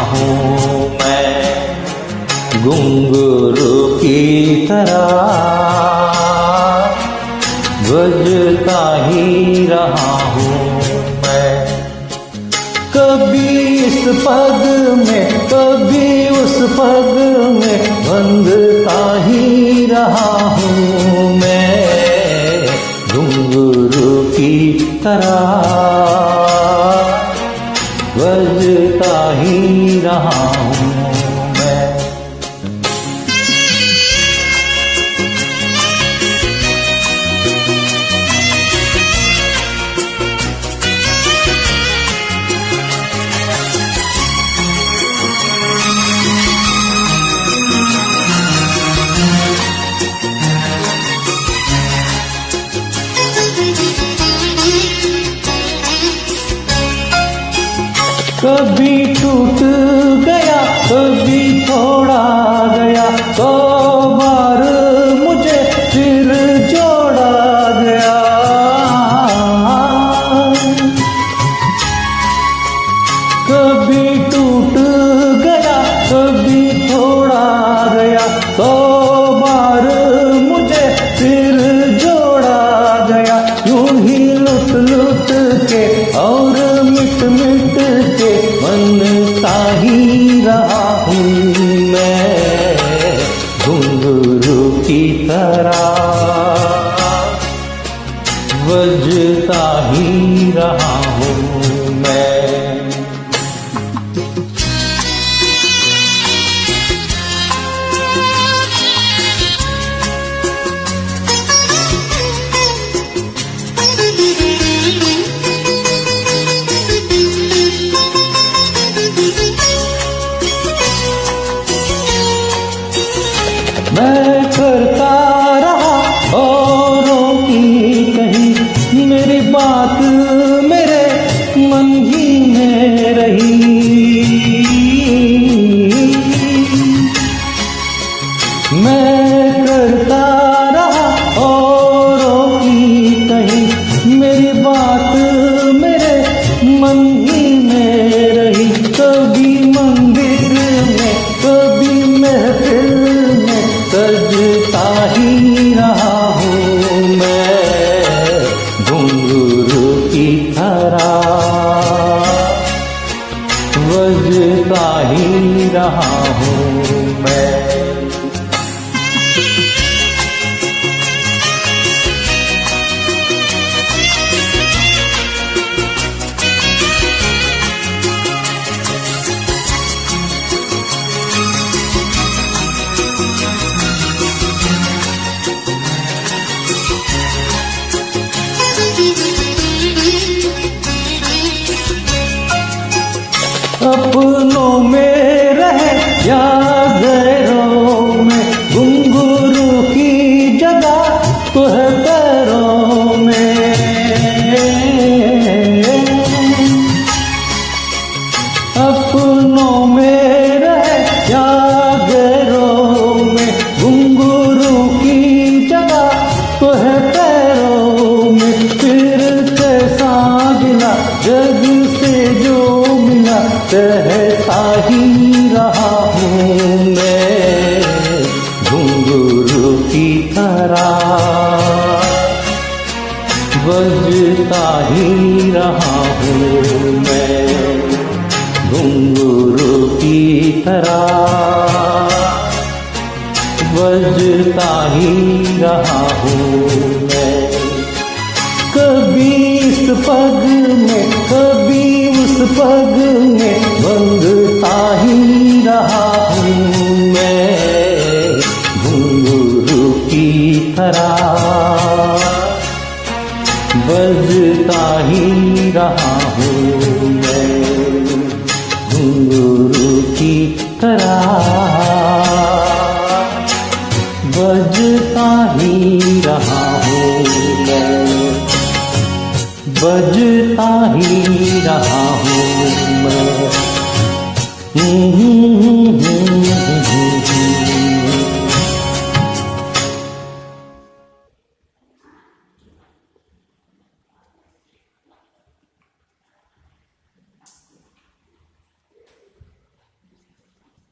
हूँ मैं, घुंघरू की तरह बजता ही रहा हूँ मैं। कभी इस पग में कभी उस पग में बंधता ही रहा हूँ मैं, घुंघरू की तरह बजता ही रहा हूँ मैं। कभी टूट गया कभी थोड़ा गया, 100 बार मुझे फिर जोड़ा गया। कभी टूट गया कभी थोड़ा गया, 100 बार मुझे फिर जोड़ा गया। यूं ही लुट लुट के और मिट मिट के बनता ही रहा हूँ मैं, घुंघरू की तरह बजता ही रहा हूँ मैं। मैं करता रहा औरों की कहीं, मेरी बात मेरे मन ही में रही। मैं करता रहा औरों की कहीं, मेरी बात मेरे मन ही में रही। कभी मंदिर में कभी महफिल में सजता ही रहा हूँ मैं, घुंघरू की तरह बजता ही रहा हूँ मैं। अपनों में रहे या गैरों में, घुंघरू की जगह तो है पैरों में। अपनों में रहे या गैरों में, घुंघरू की जगह तो है पैरों में। फिर कैसा गिला जग से जो मिला, कहता ही रहा हूँ मैं, घुंघरू की तरह बजता ही रहा हूँ मैं, घुंघरू की तरह बजता ही रहा हूँ मैं। कभी इस पग में कभी उस पग में बंधता ही रहा हूँ मैं, घुंघरू की तरह बजता ही रहा हूँ मैं, घुंघरू की तरह बजता ही रहा हूँ मैं, बजता ही रहा हूँ मैं।